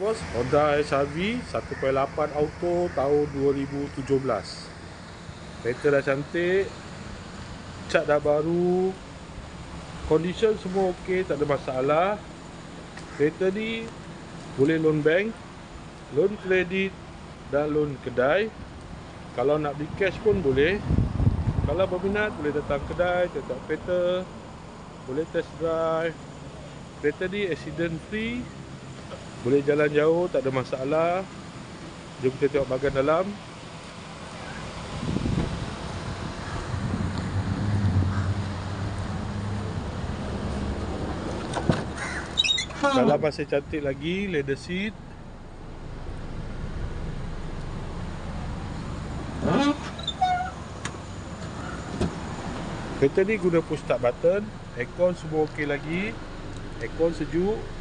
Bos, Honda HR-V 1.8 auto tahun 2017. Kereta dah cantik, cat dah baru, condition semua okey, tak ada masalah. Kereta ni boleh loan bank, loan kredit dan loan kedai. Kalau nak beli cash pun boleh. Kalau berminat boleh datang kedai, tengok kereta, boleh test drive. Kereta ni accident free, boleh jalan jauh, tak ada masalah. Jom kita tengok bahagian dalam. Dalam masih cantik lagi, leather seat. Kereta ni guna push start button. Aircon semua okey lagi. Aircon sejuk.